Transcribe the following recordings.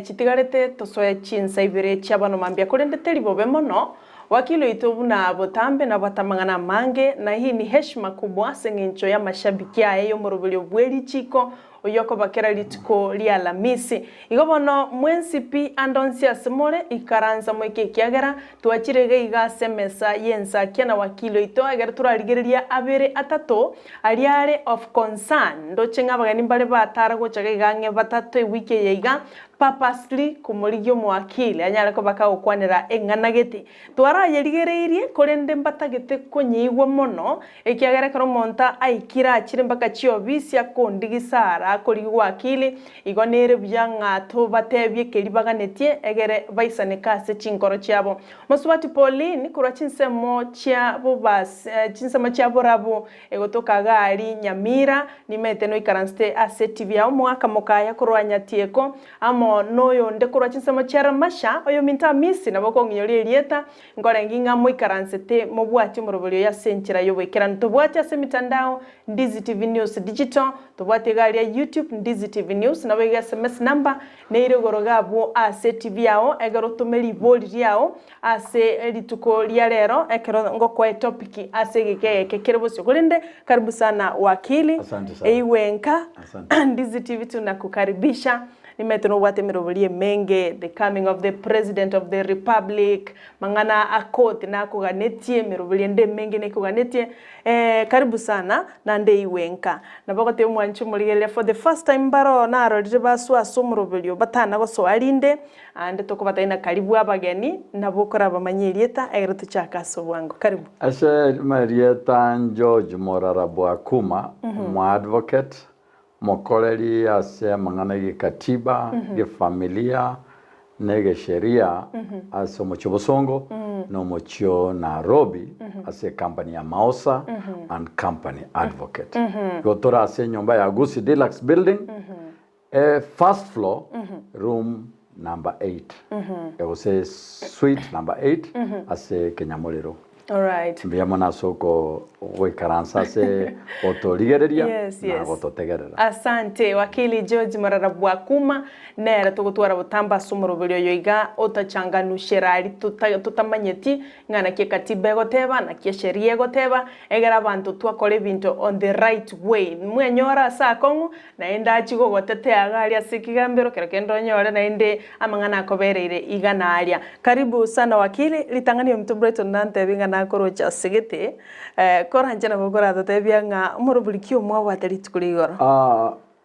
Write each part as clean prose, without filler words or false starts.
chitigarete tosoe chinsa ibere chabano mambia kurende teribobe mono wakili itobu na botambe na batamangana mange na hii ni heshima kubwa sengencho ya mashabiki ayo morobelio bweli chiko oyoko bakera Richiko lia Lamisi igobono mwensipi andonsia semore ikaranza moike kiagera tuachirege iga semesa yensa kiana wakili ito agera turarigereria abere atato aliare of concern ndochenga bagani mbale batara gochaga igange batato wiki yeiga purposely kumurigyo mwakili anyara ko bakagukwanira enganageti twara yerigereirie korende mbatagete konyigwa mono ekiagera karo monta aikira achire mbaka chiobisi akondigisara akori wakili igonere byanga to batebye kelibaganetie egere baisane kase chinkoro cyabo musubati Pauline kura chinsemo chia bobas chinsemo chia borabo egotoka gari Nyamira nimete no ikaranste aseti ya mwaka mokaya kurwanya tieko amo noyo ndekura chinsemo chia masha oyo minta misi naboko nginyori elieta ngorenginga mo ikaransete mobwati morobolio ya senchira yo wekera ntobwati ase mitandao Ndizi TV News Digital tobwati gari ya YouTube Ndizi TV News na wega SMS number neire gorogabo ase TV yao egero tumeli boli yao ase Richiko lia lero ekero ngokwa topic ase geke kekerebosi kulende karibu sana wakili eiwenka Ndizi TV tunakukaribisha nimetono wate mirobolie menge the coming of the president of the republic mangana akoti na kuganetie mirobolie nde menge ne kuganetie karibu sana na nde iwenka na bakote mwanchu muligele for the first time baro na arorire basu asomrobolio batana go so alinde ande toko bataina karibu abageni na bokora bamanyirieta egero tuchaka so wangu karibu ase Marieta George Morara Akuma mo advocate mokoleri ase mangana ge katiba ge familia nege sheria ase mochobosongo no mocho Nairobi ase company ya Maosa and company advocate gotora ase nyumba ya Gusii deluxe building first floor room number 8 ose suite number 8 ase Kenyamolero. All right. Mbia mona soko wekaransa se otoligereria na ototegerera. Asante wakili George Morara Akuma nera tugutwara butamba sumurubulio yoiga otachanganushirari tutamanyeti ngana ke katiba goteba na ke sheria goteba egera bantu twakore bintu on the right way mwenyora sa kongu na enda chigo gotete agaria sikigambiro kerekendo nyore na ende amangana akobereire igana aria. Karibu sana wakili litangani mtu Breton nante binga na korocha segete koranje na bogora tatebya nga umurubulikio mwa wateri tukuligoro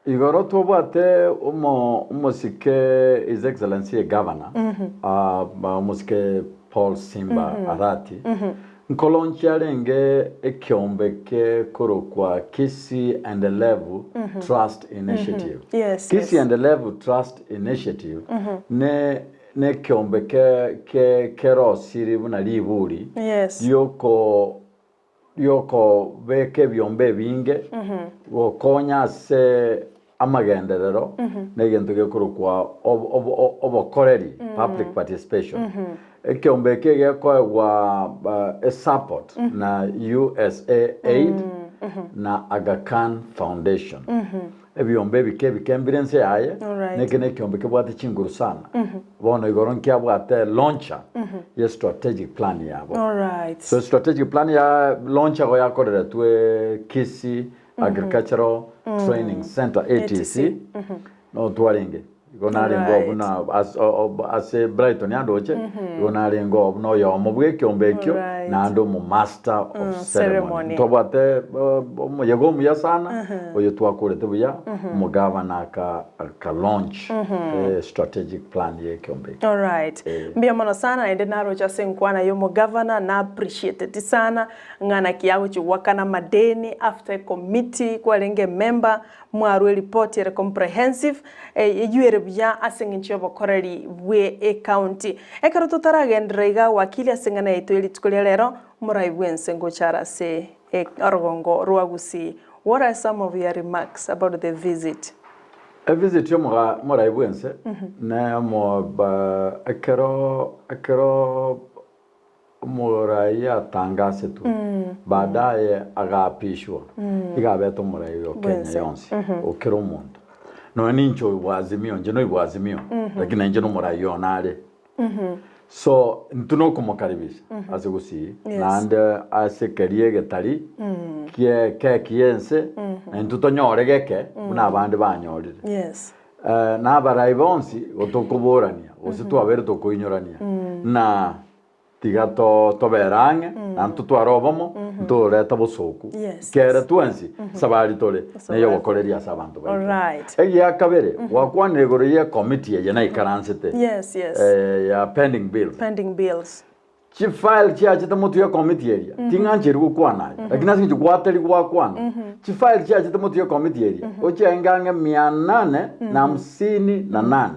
igoro tobate umosike His Excellency Governor umosike Paul Simba Arati nkolonchi arenge ekyombeke korokwa Kisii and the Level Trust Initiative. Kisii and the Level Trust Initiative ne kyombeke kero siri buna liburi yoko beke byombe binge gokonya se amagenderero negento gekurukwa obokoreri public participation ekyombeke gekwa support na USAID na Aga Khan Foundation ebyombe bikembirense yaye nekene kyombeke bwate chinguru sana bono igoronkia bwate launcher ye strategic plan yabo. So strategic plan ya launcher go yakorera twe Kisii Agricultural Training Center ATC no twarenge gonare ngobuna as Brighton yandoche gonare ngobuna yo mubwe kyombekyo na ando mu master of ceremony tobate yego mu yasana oyo twakurete buya mu governor ka launch strategic plan ye kyombekyo. All right. Mbia mono sana ende naro cha senkwana yo mu governor na appreciated sana ngana kiyago chiwakana madeni after committee kwa lenge member mwaru report ya comprehensive yuere bya asenginchi obokoreri we county ekaro tutaragendreiga wakili asengana itweli tukulia lero muraibwense ngochara se orgongo ruagusi. What are some of your remarks about the visit? A visit yo muraibwense na mo ba ekero muraya tangase tu baadaye agapishwa igabeto murayo Kenya yonsi okero mundo no nincho ibwazimio nje ibwazimio lakini nje no murayonare so ntuno kumukaribisha ase Gusii nande ase kerie getari kie kiense ntutonyore geke muna abandi banyorire na barai bonsi otokuburania ositwabere tokuinyorania na tiga toberange na ntutwarobomo ndoreta busoku kera twensi sabari tole neyo gokoreria sabantu all right egi akabere wakwanire goroye committee ya na ikaransete ya pending bills chi file chi achita mutu ya committee area tinganjeri gukwana lakini asinje gwateri gwakwana chi file chi achita mutu ya committee area oche ngange 858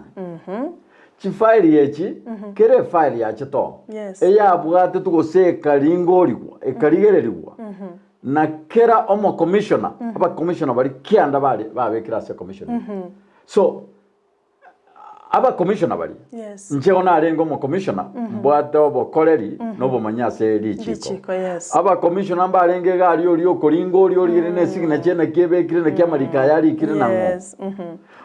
chifaili yechi kere file ya chito eya bwate tugoseka ringorigwa ekarigererigwa na kera omo commissioner aba commissioner bari kianda bari babekira se commissioner so aba commissioner bari njeona arengo mo commissioner bwate obokoreri nobo manyase Richiko aba commissioner barenge gari ori okoringo ori ne signature na kebekire na kyamarika yari kire na ngo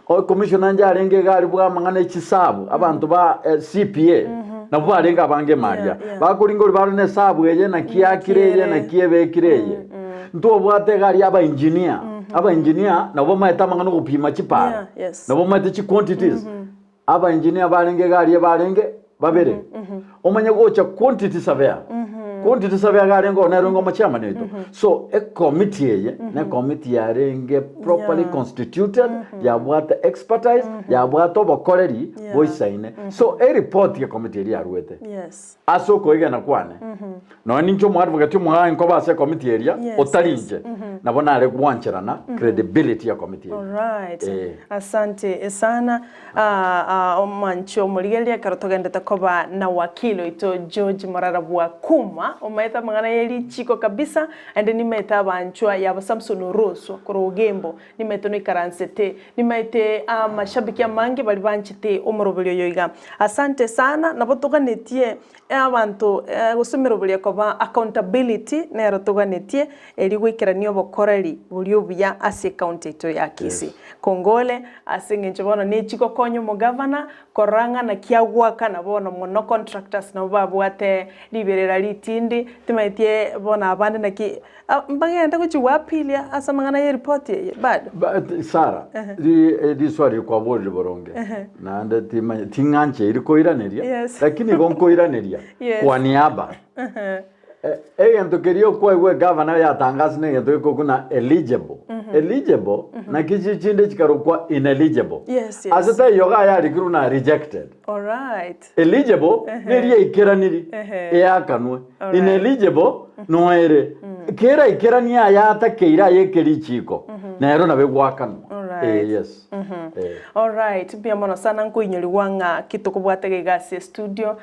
o commissioner njarenge gari bwa mangane chisabu abantu ba CPA na bwa arenga bange maria bakoringo bari ne sabu eye na kiakireye na kiebekireye ndo bwate gari aba engineer na bo maeta mangano gupima chipara na bo maeta chi quantities aba engineer barenge gari barenge babere omanye gocha quantity surveyor quantity surveyor gari ngo na rongo machama neto so a committee ye na committee ya renge properly constituted ya bwata expertise ya bwata bokoreri boisaine so a report ya committee ya ruete asoko ige na kwane no nincho mu advocate mu ha nko ba se committee area otalinje nabona ale kuwancherana credibility ya committee all right asante sana omancho muligelia karotogendeta koba na wakili ito George Morara Akuma omaeta mangana yeli chiko kabisa ande nimeta banchwa ya Samson Rosso korogembo nimeto ni karansete nimete mashabiki ya mange bali banchite omorobelyo yoiga asante sana nabotoganetie abantu gusumirobelyo koba accountability na rotoganetie eli gwikirania obokoreri bulyo buya ase county to ya Kisii kongole asingenche bono ne chiko konyo mo governor koranga na kiagwaka na bono mono contractors na babwate liberera litindi timaitie bona abande na ki mbagenda kuchi wapilia asa mangana ye report ye bad Sara di swali kwa bodi boronge na ande tinganche iliko iraneria lakini gonko iraneria kwa niaba ento kerio kwa iwe governor ya tangazo ne ento kuna eligible na kichinde chikarukwa ineligible asata yoga ya likuru na rejected all right eligible neria ikeraniri yakanwe ineligible no ere kera ikerania ya takeira yekeri chiko nero na begwakanu yes all right pia mono sana nkuinyori wanga kitokubwate gasi studio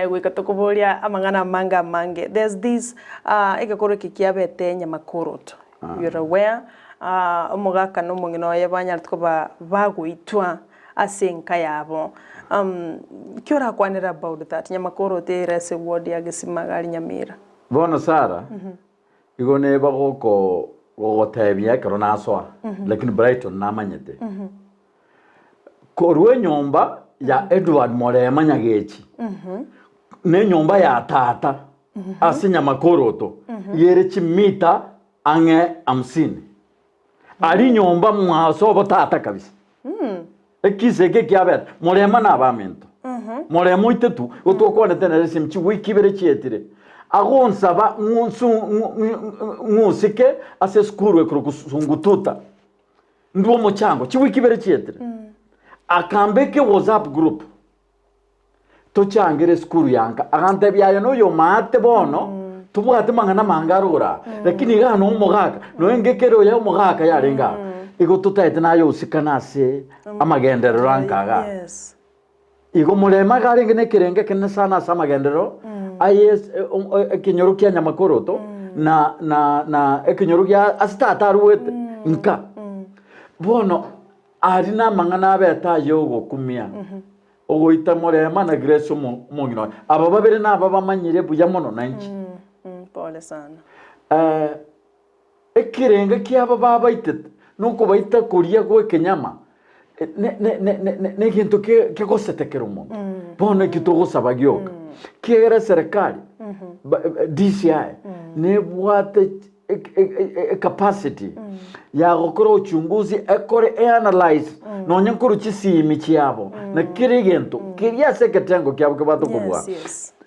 gwikatokuboria amangana manga mange there's this egakoro kikiabete nyamakoroto you're aware omugaka no mungino yabanya tkoba bagwitwa asenka yabo kyora kwanira about that nyamakoroto erase ward ya Gisimagali Nyamira bona Sara igone bagoko gotebia karona aswa lakini Brighton namanyete korwe nyomba ya Edward Morema nyagechi ne nyomba ya tata asinya makoroto yerechi mita ange 50 ali nyomba mwaso botata kabisa ekiseke kyabet Morema na bamento Morema itetu otokone tenere simchi wikibere chietire agonsaba ngusike ase skuru ekrukusungututa ndwo mochango chiwikibere chietire akambeke WhatsApp group tochangere skuru yanka agante byayo no yo mate bono tubwate mangana mangarura lakini gano umugaka no engekero ya umugaka yarenga igo tutaite nayo usikanase amagendero rankaga igo Morema garenge ne kirenge kenne sana samagendero ayes ekinyoru kya nyamakoroto na ekinyoru kya asitata ruwete nka bono arina mangana abeta yogo kumia ogoita Morema na Grace mungino aba babere na aba bamanyire buya mono nanchi pole sana ekirenge kya aba babaite nuko baita kuriya gwe kenyama ne kintu ke gosetekera umuntu bono kintu gosabagyoka kera serikali DCI ne bwate capacity ya gukora uchunguzi ekore analyze nonye nkuru kisimi cyabo na kirigento kirya seketengo kyabo kebatukubwa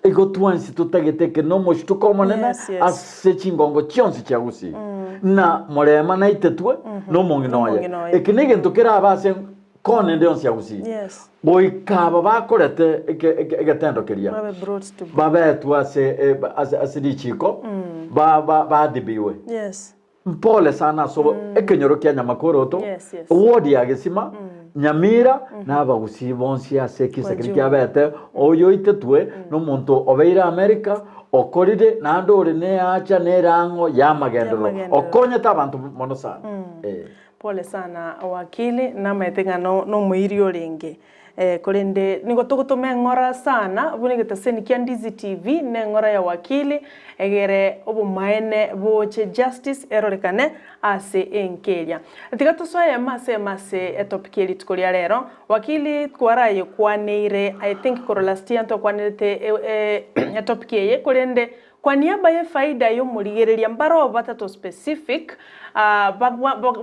ego twansi tutageteke no moshtu komonena ase chingongo chionsi cha Gusii na morema na itetwe no monginoye ekinigento kira abase kone ndio cia Gusii boikaba bakorete egetendo kiria babetu ase Richiko ba dibiwe mpole sana so ekenyoro kya nyamakoro to wodi ya Gisima Nyamira na Gusii bonsi ase kisakiri kya bete oyo itetwe no muntu obeira America okoride na ndore ne acha ne rango ya magendero okonye tabantu mono sana pole sana wakili na metenga no muirio ringi kurinde nigo tugutume ngora sana bunigete seni kya Ndizi TV ne ngora ya wakili egere obumaene boche justice erorekane ase enkeria tigato soya mase etopikeli tukolia rero wakili kwaraye kwaneire I think koro last year to kwanete etopikeye kurinde kwa niaba ya faida yo murigereria mbaro batatu specific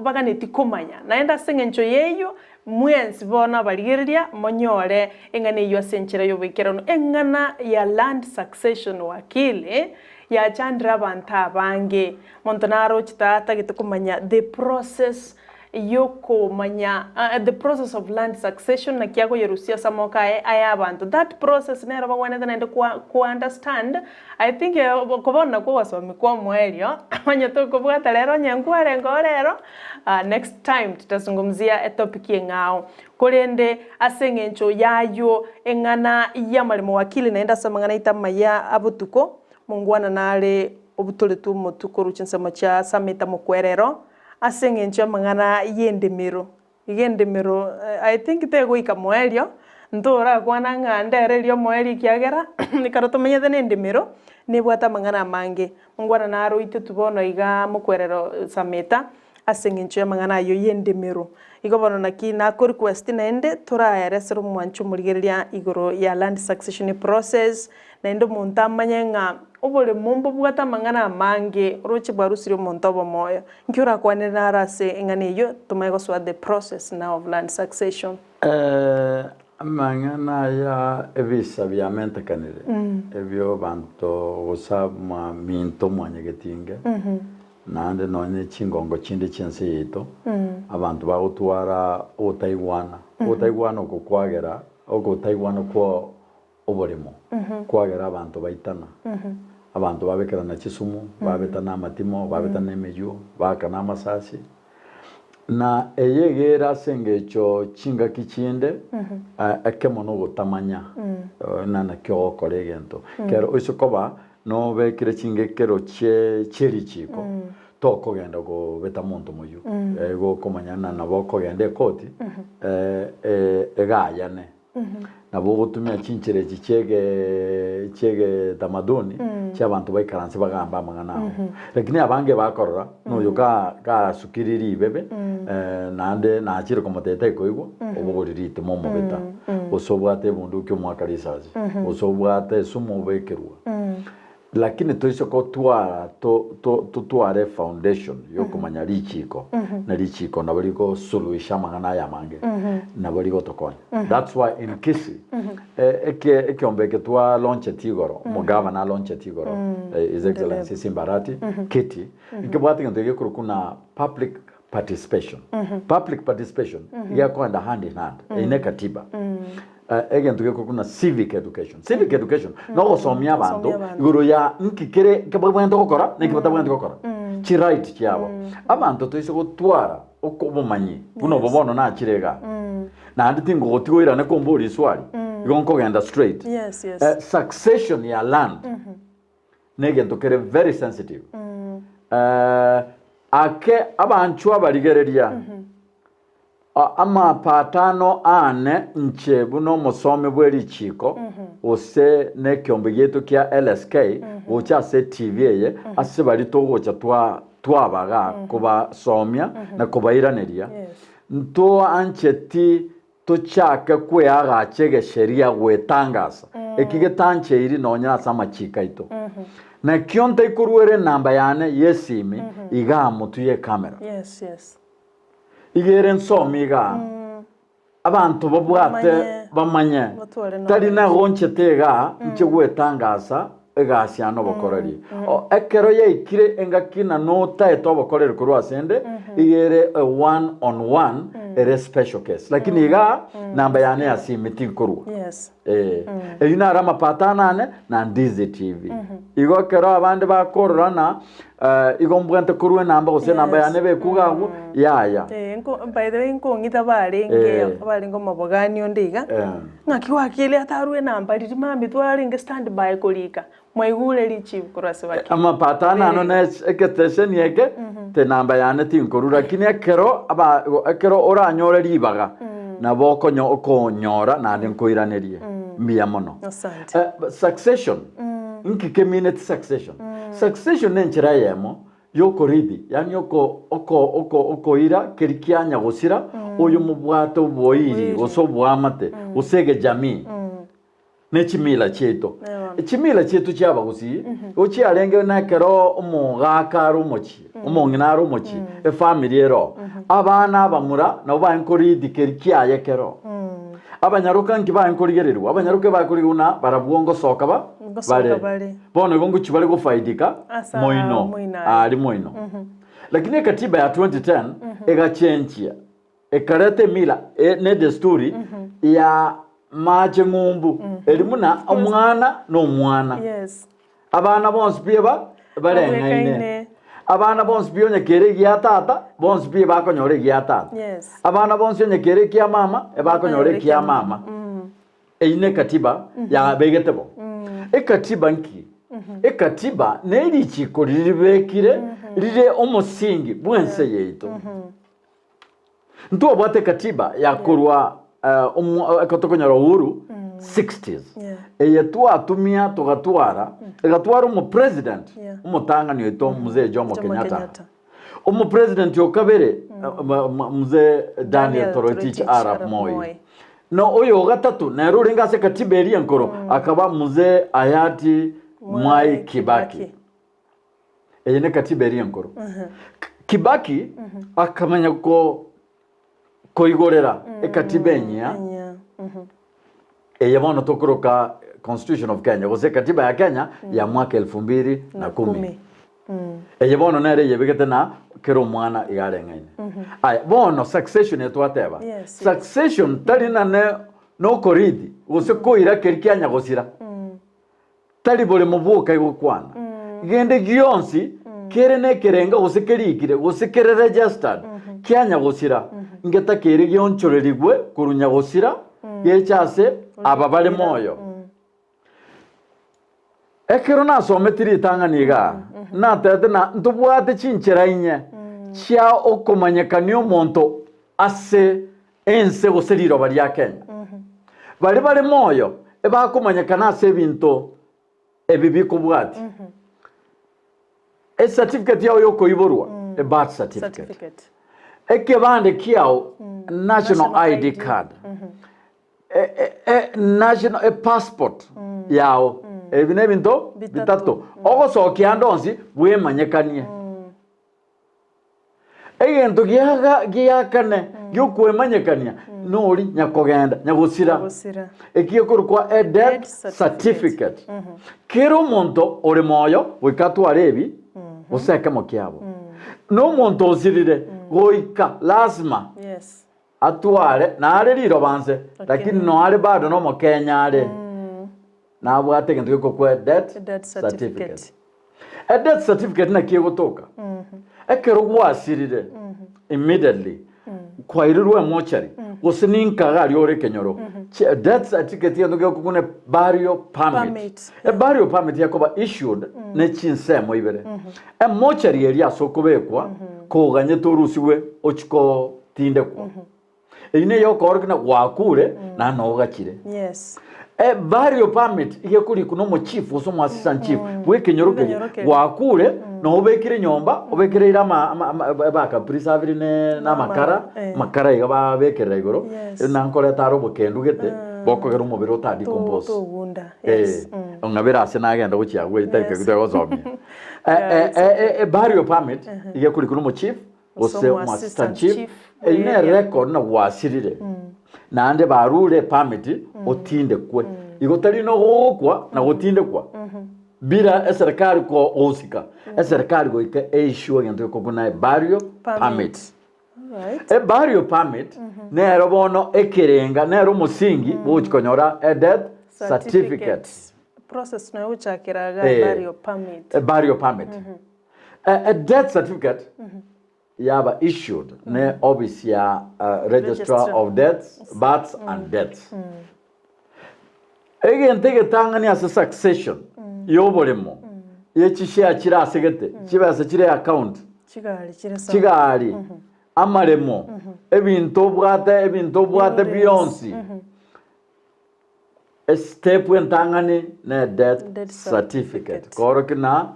baganeti kumanya naenda sengencho yeyo mwensi bona barigereria monyore engane yo senchera yo bekerano engana ya land succession wakili ya chandra banta bange montonaro chitata gitukumanya the process yoko manya the process of land succession na kiago yerusia samoka aya abantu that process nero bagwana tena ku understand I think kubona ko wasomi kwa mwelio manya to kubwata lero nyangware ngorero next time tutazungumzia topic yengao kurende asengencho yayo engana ya malimo wakili naenda samangana itamaya abutuko mungwana nale obutoletu mutukuru chinsama cha samita mukwerero asengencho mangana yendemiro I think tego ikamwelio ndora kwana ngande ryo mweli kiagera nikarotomenya thene ndemiro nibwata mangana mange mungwana naro ite tubono iga mukwerero samita asengencho mangana yo yendemiro igobono nakina ko request nende turayeresero mwanchu murigeria igoro ya land succession process nende muntamanya obole mumbo bwata mangana mange rochi barusiro montobo moyo nkyura kwane narase engane yo tumayego swa the process now of land succession mangana ya evisa viamente kanire evyo banto osabma minto mwanyegetinge nande none chingongo chindi chense yito abantu bagutwara otaiwana okukwagera okotaiwana ko oborimo kwagera abantu baitana abantu babekera na Kisumu babetana amatimo babetana emeyo bakana amasasi na eyegera sengecho chinga kichinde akemono gutamanya na kyo kolegento kero isokoba no bekire chingekero Richiko toko genda go beta muntu muyu ego komanyana nabo kogende koti egayane nabo gutumya chinchire chege tamaduni cy'abantu bayikaranse bagamba mangana lakini abange bakorora no yoka sukiriri bebe nande nakire komotete koigwa obuguriri momo beta osobwate bundu kyo mwakarisazi osobwate sumo bekerwa lakini toisoko tuare foundation yo kumanya Richiko na Richiko na baliko suluhisha mangana ya mange na baliko tokonya that's why in Kisii ekiombe twa launch tigoro mugava na launch tigoro his excellency Simbarati Kiti ikibwati ngende kuna public participation ya kwenda hand in hand ine katiba again tuge kuna civic education no gosomia bantu iguru ya nkikere kabagwenda gukora nikibatabwenda gukora chi right cyabo abantu tuyise gutwara okubumanyi buno bobono na kirega na ndi tingo gotigoira ne kombori swali igonko genda straight succession ya land nege tokere very sensitive ake abantu abaligereria ama patano ane nche buno musome bwe Richiko ose ne kyombe yetu kya LSK ucha se TV ye ase bali to gocha twa twabaga kubasomya na kubairaneria nto ancheti tuchake kweagachege sheria gwetangasa ekigetanche iri nonya sama chikaito na kionte ikuruere namba yane yesimi iga mutu ye kamera igere nsomiga abantu babwate bamanye tari na gonchete nche gwetangasa egasiano bokorari ekero ye ikire engakina no taeto bokorere kurwa sende igere one on one ere special case lakini iga namba yane yasimiti kurwa ina rama patanane na Ndizi TV igo kero abande bakorana igombwente kurwe namba gose namba yane bekugagu yaya by the way ngongita barengo mabogani ondiga ngaki Wakili atarwe namba riri mami twaringe stand by kolika mwaigule richi kurase Wakili ama patana no ne eketesen yeke te namba yane tinkorura kine kero oranyore ribaga na boko nyora na ndinkoiranerie mbia mono succession nkikemine succession nenchira yemo yokoridi yani oko ira kerikianya gusira oyo mubwato boiri osobwamate usege jamii nechimila cheto chimila chetu cyaba Gusii ochi arenge na kero umugaka rumochi umongina rumochi family ero abana bamura na bankoridi kerikiaye kero abanyaruka nkiba nkorigererwa abanyaruke bakoriguna barabwongo soka bare bono gongo chibale go faidika moino ali moino lakini katiba ya 2010 egachenchia ekarete mila ne desturi ya mache ngumbu elimuna omwana no mwana abana bonse bieba barengaine abana bonse bionye kere gya tata bonse bieba bakonyore gya tata abana bonse nye kere kya mama bakonyore kya mama eine katiba ya begetebo ekatiba nki ekatiba neri chiko ribekire rire omusingi bwense yeito nto bwate katiba ya kurwa ekotokonyara uhuru 60s eyetu atumia tugatwara egatwara umu president umutanga ni eto mzee Jomo Kenyatta umu president yokabere mzee Daniel Toroitich Arap Moi no oyo gatatu na ruringa se katiba eri enkoro akaba mzee hayati Mwai Kibaki eyene katiba eri enkoro Kibaki akamanya koigorera ekatiba enya eyabona tokoroka Constitution of Kenya gose katiba ya Kenya ya mwaka 2010 eyabona nere yebegete na kero mwana igarengaine aya bono succession etwateba succession talina ne no koridi gose koira kerikyanya gosira tali bole mubuka igokwana gende gionsi kere ne kerenga gose kerikire gose kere registered kyanya gosira ngeta kere gionchorerigwe kurunya gosira yechase ababale moyo ekero nasometiri tanganiga natete na ntubwate chinchera inye chia okomanyekani omonto ase ense goseriro bali ya Kenya bale moyo ebakomanyekana ase binto ebibikubwati certificate yao yoko iborwa birth certificate ekebande kiao national ID card national passport yao ebine binto bitatu ogoso kiandonzi bwemanyekanie egento giyakane gyokwemanyekania nori nyakogenda nyagusira ekiyokorukwa death certificate kero monto ore moyo wikatwarebi useke mokiabo no monto osirire goika lazima atware na are riro banse lakini no are bado no mokenya are na bwate gento gikokwa death certificate death certificate na kiyogotoka ekero gwasirire immediately kwa irirwe mochari gosininka gari ore kenyoro death certificate yandoge kukune burial permit burial permit yakoba issued ne chinsemo ibere mochari area sokobekwa koganye torusiwe ochiko tinde kwa ine yokorgna gwakure na nogakire burial permit igekuri kuno mo chief oso mo assistant chief we kenyoro gwakure no ubekire nyomba ubekire ira baka preserve na makara iga ba bekira igoro na nkore taro bukendu gete bokogera umubiri uta decompose ongabira ase nagenda guchia gwiteke gutego zomia burial permit iga kuri mu chief ose mu assistant chief ine record na wasirire na ande barure permit otinde kwe igotari no gukwa na gutinde kwa bira serikali ko osika serikali go issue ngento ko kuna burial permit right burial permit nero bono ekirenga nero musingi bukonyora death certificate process na uchakiraga burial permit burial permit a death certificate yaba issued ne obviously registrar of deaths births and deaths again take tangani as a succession yoboremo yechishe kira segete kibasa kire account kigali amaremo ebintu bwate beyonce a step when tangani na death certificate korokina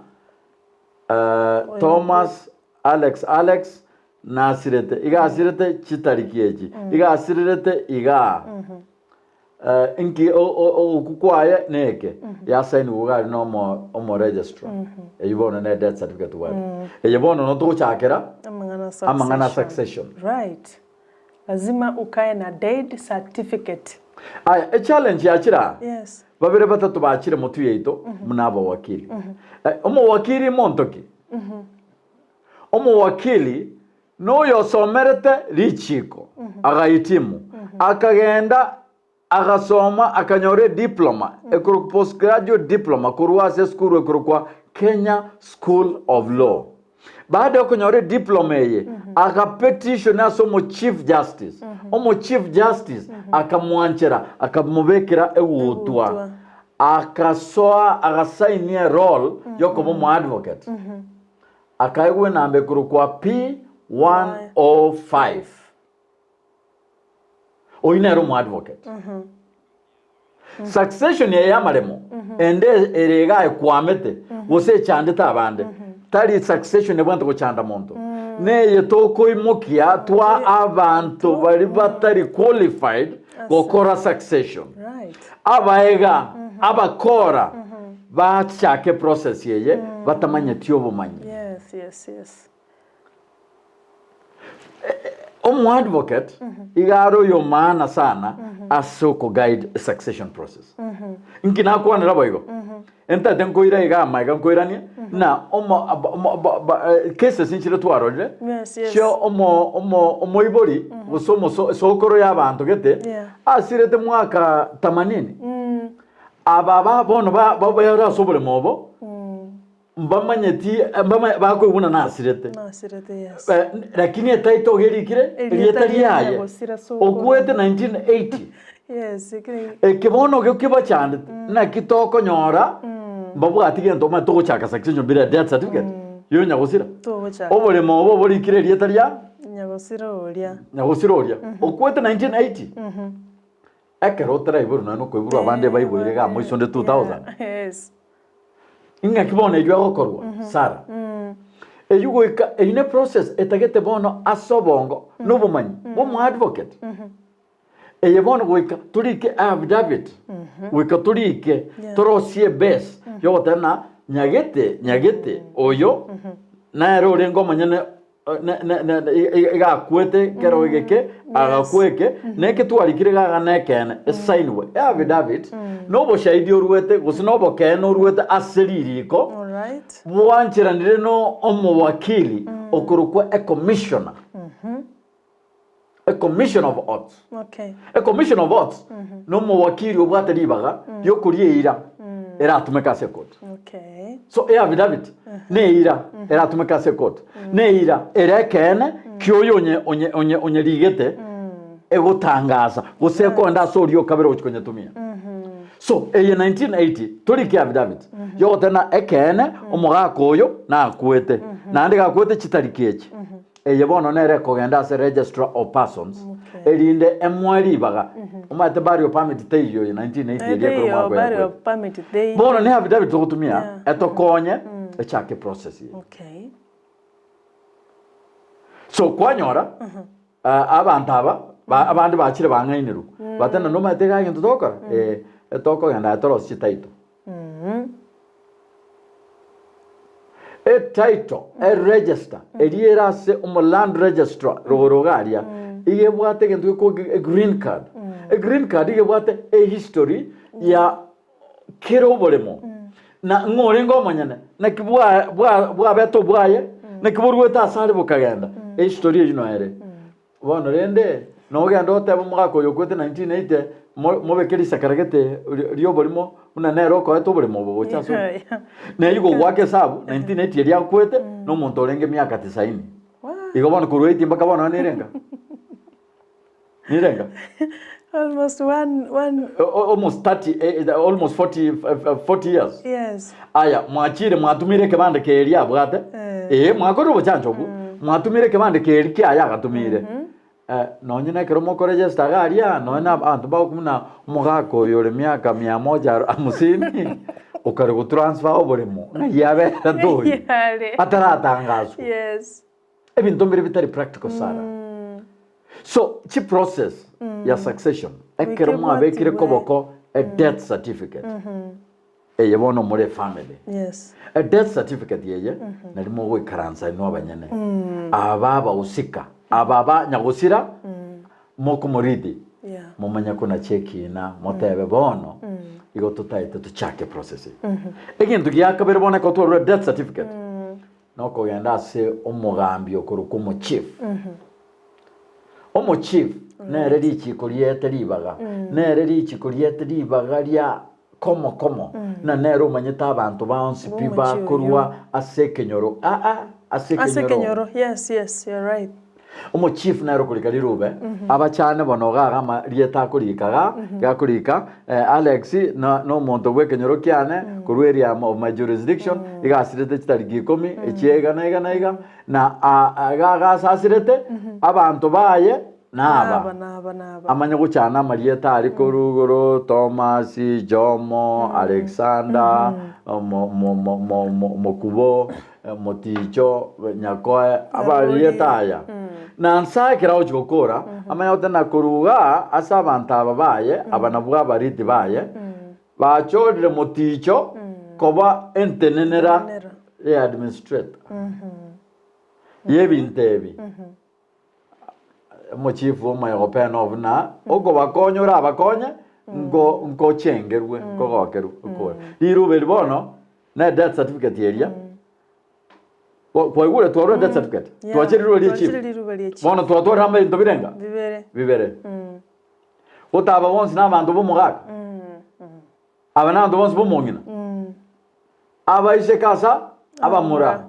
Thomas Alex nasirete iga asirete chitarikieji iga asirete iga inki o kukwaye neke ya sign ugari no mo registrar eyibona na death certificate wa eyibona no tuchakera amangana succession right lazima ukae na death certificate a challenge ya chira yes babere batatu bakire mutu yeito munaba wakili omo wakili montoki omo wakili no yosomerete Richiko agahitimu akagenda agasoma akanyore diploma ekuru postgraduate diploma kurwa school ekuru kwa Kenya School of Law baada ya kunyore diploma ye akapetition asomo chief justice omo chief justice akamwanchera akamubekera ewutwa akasoa agasainia role yoko mu advocate akaigwe nambe kuru kwa P105 oinero mu advocate succession ye yamaremo ende erega ekwamete wose chandita abande tari succession ebwanto gochanda muntu neye toko imukia twa abantu bari batari qualified gokora succession right abaega abakora bachake process yeye batamanya tiyo bumanyi yes omu advocate igaro yo maana sana asoko guide succession process nkina kwa nrabo igo enta tenko ira iga maiga koirania na omo cases inchire twarore sho omo ibori usomo sokoro y'abantu gete asirete mwaka 80 ababa bono baba yara sobole mobo mbamanyeti bakwibuna nasirete yes lakini etaito gerikire elietari yaye okwete 1980 yes ekibono gekiba cyane na kitoko nyora mbabwati gento mato chaka succession bira death certificate yo nyagusira obole mobo borikire elietari ya nyagusira oria okwete 1980 ekerotera iburu nano kwiburu abande bayibwire ga moisonde 2000 yes inga kibona ejwa gokorwa sara eyugo ine process etagete bono asobongo nubumanyi bomu advocate eyebono goika turike affidavit wika turike torosie base yotana nyagete oyo na rore ngomanyane iga kwete kero igeke agakweke neke twarikire gaga nekene signwe affidavit no bo shahidi oruwete gusinobo kene oruwete aseririko alright bwanchiranire no omo wakili okurukwa a commissioner a commission of oaths a commission of oaths no mo wakili obwataribaga yokurieira eratumeka sekot so affidavit neira eratumeka sekot neira erekene kyoyo onye ligete egotangaza gusekonda sorio kabero uchikonye tumia so eye 1980 turiki affidavit yotena ekene omugakoyo na kwete na ndiga kwete chitarikechi eye bono nere kogenda as registrar of persons erinde emwali baga umate burial permit teyo 1980 burial permit teyo bono ne affidavit tukutumia etokonye echake process ye. Okay. So kwanyora abantu aba abandi bakire bangainiru batana no matega gintu tokora toko ganda toros chitaito title register erierase land registrar rorogaria igebwate gintu ko green card green card igebwate history ya kero bolemo na ngore ngomanyana na kibwa beto bwaye na kiburweta asari bukagenda history yino ere bono rende no genda oteba mwaka yokwete 1980 mobekeri sakaragete rio bolimo una nero ko eto bolimo bo chaso na yugo wake sabu 1980 ria kwete no muntu orenge miaka 90 igo bono kuruiti mbaka bono nirenga almost almost 30 almost 40 years. Yes. Aya mwachire mwatumire kebande keria bwate mwakoro bochancho bu mwatumire kebande keri kya gatumire no nyine kero moko register garia no na abantu ba kumuna mugako yore miaka 150 ukare go transfer oboremo na yabe tatoyi ataratangazo. Yes. Ebintu mbere bitari practical sara. So chi process ya succession ekero mwabekire koboko a death certificate yebono muri family. Yes. A death certificate yeye narimo go ikaransa ino abanyene ababa usika ababa nyagusira moko muridi mumanya kuna cheki na motebe bono igo tutaite tuchake process egintu gyakabere bona ko to death certificate no ko yanda se umugambi okuruko mu chief omo chief nere richiko liete libaga nere richiko liete libaga lya komo na nero manyeta abantu baonsi piba kurwa asekenyoro asekenyoro. Yes, you're right. Omo chief nero kulikali rube abachane bonoga gama lieta kulikaga gakulika Alex no muntu wekenyoro kyane kurweria of my jurisdiction igasirete chitariki 10 echiega naiga na aga sasirete abantu baye naba amanya guchana marieta ari kuruguru Thomas Jomo Alexander mokubo moticho nyakoe abarieta ya na nsakira ujokora amanya utana kuruga asabanta ababaye abanabwa bariti baye bachodire moticho koba entenenera administrator yebintebi mochifu mayopena ovna ogo bakonyora abakonye ngo chengerwe ngo gokeru ko irube libono na death certificate area kwa gure to death certificate to achiriro li chief bono to ramba into birenga bibere otaba bonsi na bantu bomugaka abana ndo bonsi bomongina abaise kasa abamura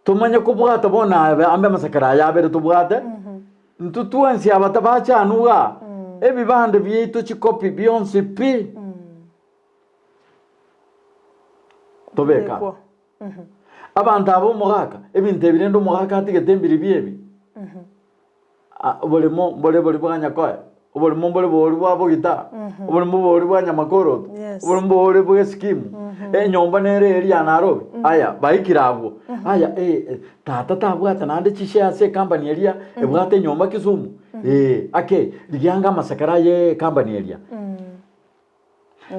tumanye kubwata bona ambe masakara yabere tubwate ntutuansi abatabacha anuga ebibande byito chikopi bionse pi tobeka abantu abo mugaka ebinte birendo mugaka atigete biebi bolemo bole bwanya kwa bolemo bole bwa gita bolemo bole bwanya makoro bolemo bole bwa skimu nyomba nere eri anarobe aya baikirabo aya tata tabwata nande chishe se company area ebwate nyomba Kisumu ake liganga masakara ye company area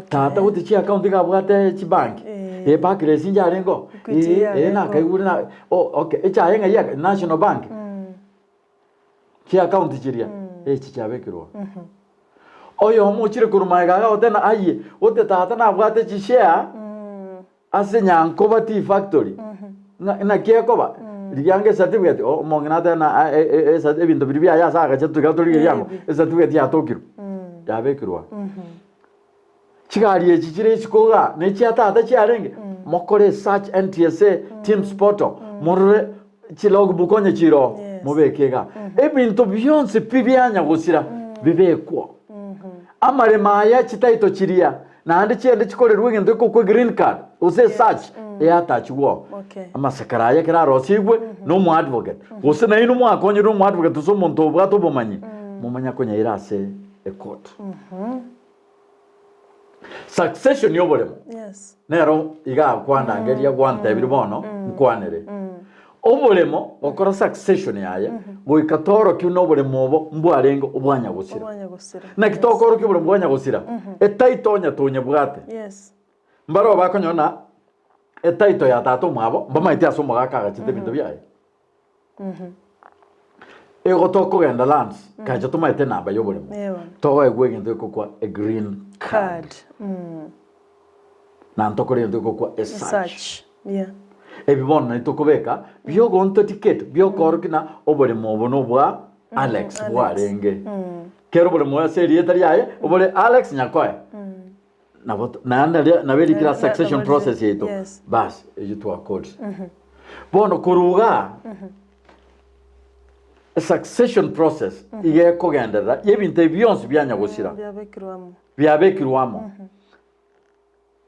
tata utichi account ga bwate chi bank bakire sinja rengo na kaiguri na okay echa yenga ya national bank chi account chiria chichabekirwa oyo muchire kurumaiga ga otena aye ote tata na bwate chishe ase nyanko bati factory na kiekoba ligange certificate mongena tena ebintu bibia ya saga chetu gatori yango certificate ya tokiru yabekirwa chigari echichire chikoga ne chiata chiarenge mokore search NTSA Teams portal morre chilog bukonye chiro mubekega ebintu byonse pibyanya gusira bibekwa amare maya chitaito chiria nandi chende chikorerwe ngende ko green card use search ya tachiwo amasakara ya kira rosigwe no mu advocate use na inu mu akonye no mu advocate so muntu bwa to bomanyi mumanya konya irase e court succession yoboremo Yes. nero iga kwanda ngeria gwante biribono nkwanere oboremo okora succession yaye goikatoro kiu no boremo obo mbwarengo obwanya gusira na kitokoro kiu boremo obwanya gusira etaitonya tonye bwate yes mbaro bakonyona etaito ya tato mwabo mbamaite asomo gakaga chite bintu byaye ego toko genda lands kaje tumaite namba yoboremo togo egwegento kokwa a green card na ntokore ndo kokwa a search yeah ebibona itokobeka byogo nto ticket byokorokina oboremo obono bwa Alex bwarenge kero boremo ya serie etari yaye obore Alex nyakoe na beri kila succession process yeto bas yitwa code bono kuruga a succession process ige kogendera yebinte byonse byanya gusira byabekirwamo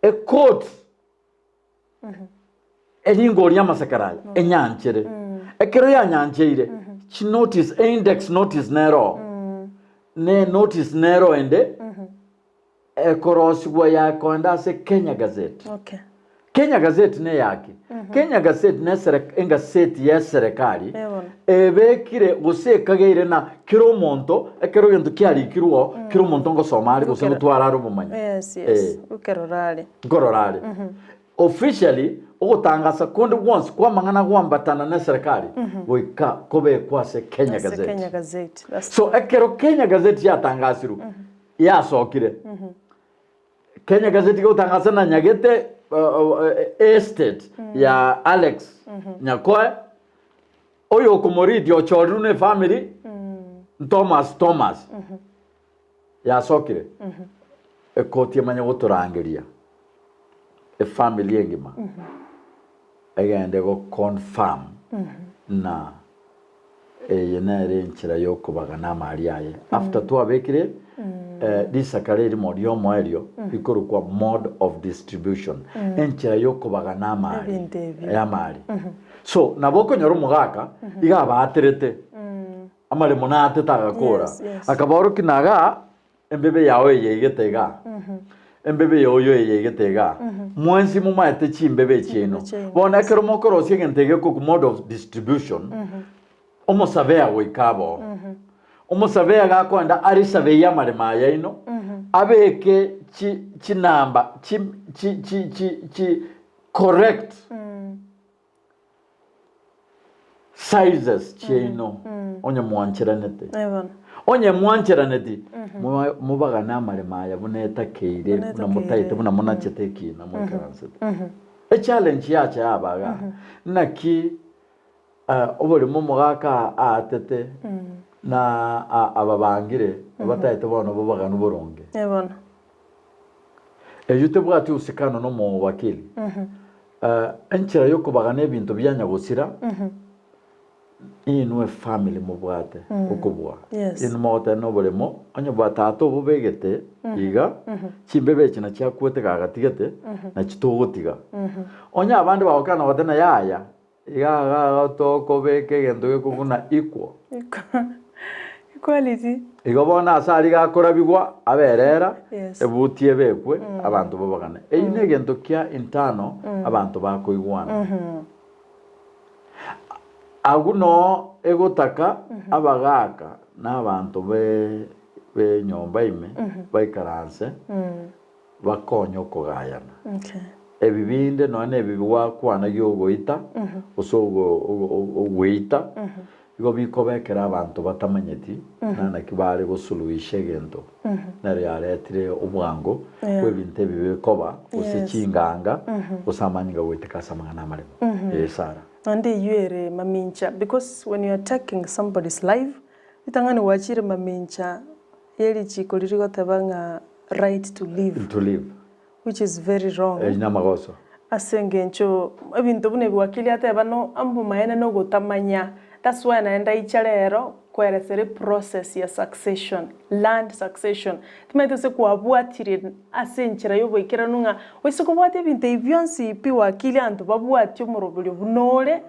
a code elingo lya masakarali enyanchere ekero ya nyancheire chi notice index notice nero ne notice nero ende ekoroswa ya konda se Kenya Gazette Kenya Gazette ne yake Kenya Gazette ne engaseti ya serikali ebekire gusekageire na kiro monto ekero gento kyali kiruo kiro monto ngo somali guseno twara rubumanyi yes gororale officially ogotangasa kundi once kwa mangana gwambatana na serikali goika kobe kwase Kenya Gazette so ekero Kenya Gazette yatangasiru yasokire Kenya Gazette gotangasa na nyagete estate ya Alex nyakoe oyo komoridi ochorune family Thomas yasokire ekoti manya goturangeria a family engima agende go confirm na yenere nchira yokubaga na mali yaye after to abekire disakareri modio moerio ikuru kwa mode of distribution enchira yokubaga na mali ya mali so naboko nyoro mugaka iga baterete amale monate tagakora akaboro kinaga embebe yawe yegetega embebe yoyo yegetega mwensi mumaete chimbebe chino bona kero mokoro siegentege ku mode of distribution omosabea wikabo omosabea gakwanda ari sabeya maremaya ino abeke chinamba chi correct sizes chino onye mwanchiranete onye mwanchiranete mubaga na maremaya buneta keire na mutaite buna monacheteki na mwekaransete a challenge yacha yabaga naki obole momogaka atete na ababangire bataite bono bobaga nuboronge eyute bwati usikano no mu wakili enchira yokubaga nebintu byanya gusira inwe family mubwate ukubwa in mota no bolemo onye bwatato bubegete iga chimbebe kina cyakwete kagatigete na kitogutiga onye abandi bawakana wadana yaya iga toko beke gendo kuguna equality igobona asari gakora bigwa aberera ebutie bekwe abantu babagane eyine gendo kya intano abantu bakoigwana aguno egotaka abagaka n'abantu be nyomba ime baikaranse bakonyo kugayana ebibinde none ebibiwa kwana yogoita osogo ogweita igo bikobekera abantu batamanyeti nana kibale gosuluishe gento nari yaretire obwango kwebinte bibikoba usikinganga usamanyiga weteka samana maremo Sara and you mamincha because when you are attacking somebody's life itangani wachire mamincha yeli chiko lirigo tabanga right to live which is very wrong nyamagoso asengencho ebintu bune bwakili atabano ambu maene no gutamanya that's why naenda icharero kweresere process ya succession land succession timaite se kuabwatire asenchira yobo ikiranunga wisiko bwate binte ivyonsi pi wakili antu babwatyo murobulyo bunole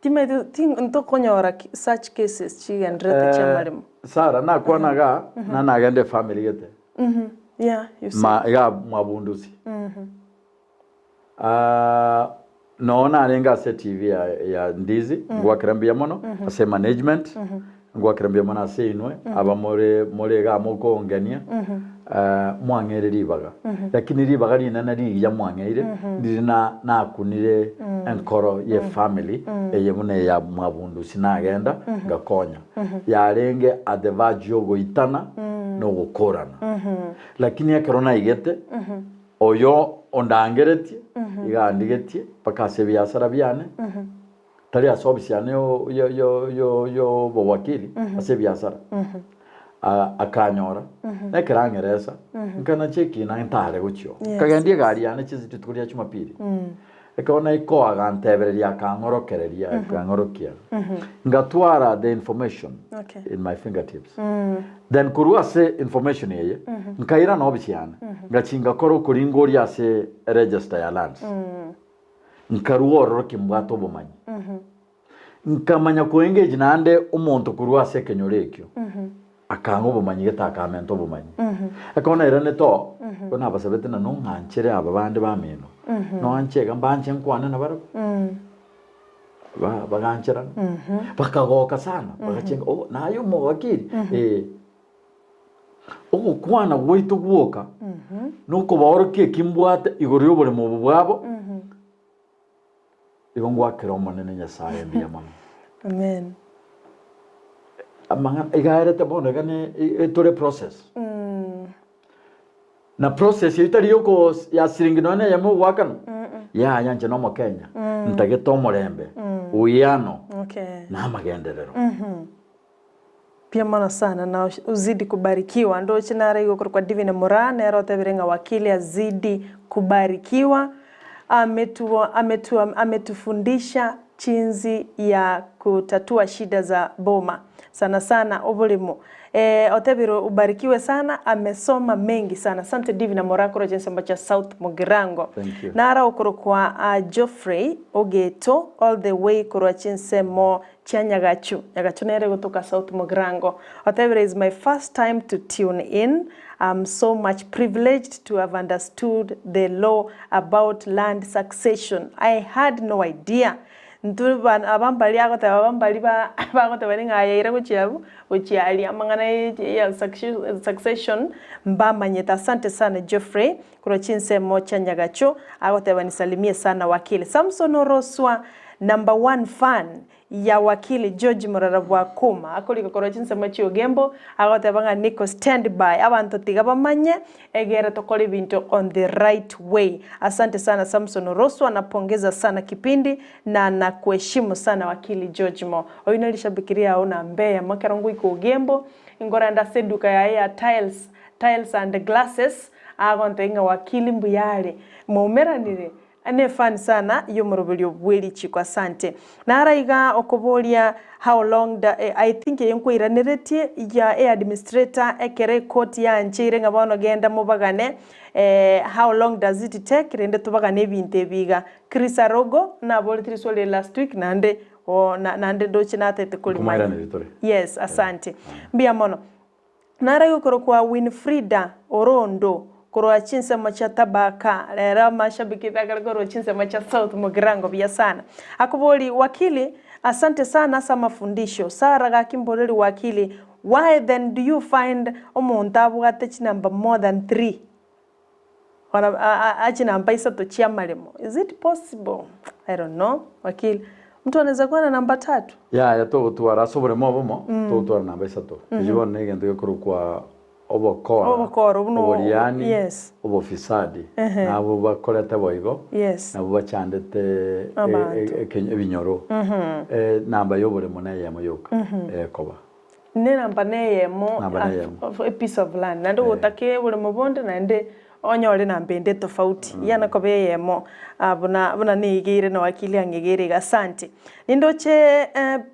timaite ntokonyora such cases chigendrete chamarimo Sara na kwanaga na nagende family gete Yeah, you see. ya mwabunduzi. Naona alenga se TV ya Ndizi ngwa kirambia mono ase management ngwa kirambia mono ase inwe aba more ga moko ngania mwangere ribaga lakini ribaga rina nari ya mwangere ndina nakunire enkoro ye family eye mune ya mwabundu sinagenda ngakonya yarenge adevajo goitana no gukorana lakini akorona igete oyo ondangeretie igandigetie pakase biasara byane tari asobisiane yo wakili ase biasara akanyora nekerangeresa nkana cheki na ntare gucho kagendie gari yane chiziti tukuria chumapiri ekona iko agantebereria kangorokereria kangorokia ngatwara the information in my fingertips then kurua se information yeye nkaira no bisiana ngachinga koro kuringoria ase register ya lands nkaruoro kimbwato bomanyi nkamanya ku engage nande umuntu kurua se kenyorekyo akango bomanyi getakamento bomanyi akona era neto kona basabete na no nkanchere aba bande bamino no anchega mbanje nkwana na baro baganchera bakagoka sana bagachenga oh nayo mo wakili kwana gwitu gwoka nuko baoroke kimbwate igoro yobore mu bwabo igongwa kiromo nene nyasaye mbiya mama amen amanga igairete bono gane etore process na process itari yoko ya siringinone ya mu wakano ya yanje no mo Kenya ntageto morembe uyano na magenderero pia mana sana na uzidi kubarikiwa ndo chinara iko kwa Divine Morara na rote birenga wakili azidi kubarikiwa ametufundisha chinzi ya kutatua shida za boma sana sana obulimo otebiro ubarikiwe sana amesoma mengi sana asante Divine Morara kwa jinsi ambacho South Mugirango nara okoro kwa Geoffrey Ogeto all the way kwa chinse mo Nyagachu nere kutoka South Mugirango otebiro is my first time to tune in. I'm so much privileged to have understood the law about land succession. I had no idea. Ntuban abambali agote abambali ba agote baringa yaira kuchiabu uchiali amangana ya succession mbamba nyeta asante sana Geoffrey kurochinse mocha Nyagacho agote banisalimie sana wakili Samson Oroswa number 1 fan ya wakili George Morara wa Akuma akoliko korochinse mochi ogembo agote banga niko standby abantu tiga bamanye egera tokole bintu on the right way asante sana Samson Oroswa napongeza sana kipindi na kuheshimu sana wakili George Mo oyino lishabikiria ona Mbeya makarongo iko ogembo ingora nda seduka ya tiles and glasses agonte inga wakili mbuyale mumeranire ane fan sana yo morobelio bweli chiko asante naraiga okobolia how long I think yenko iraneretie ya administrator ekere court ya nchire ngabono genda mubagane how long does it take rende tubagane binte biga Chris Arogo na bolitri sole last week nande nande dochi na tete kulimaya yes asante mbia mono naraiga korokwa Winfrida Orondo koro chinse macha tabaka lera mashabiki koro chinse macha South Mugirango bya sana akuboli wakili asante sana sa mafundisho sara gakimboleli wakili why then do you find omuntu abugate chinamba more than 3 wana achinamba isato chiamalemo is it possible I don't know wakili mtu anaweza kuwa na namba 3 ya to tuara sobre mobomo to tuara namba isato jibone ngende koro kwa obokoro oboriani yes obofisadi nabo bakorete boigo yes nabo bachandete ebinyoro namba yobore monaye moyoka koba ne namba neyemo a piece of land nando utake bure mubonde nande onyore namba ende tofauti yana kobe yemo buna nigire no wakili angegere gasante nindoche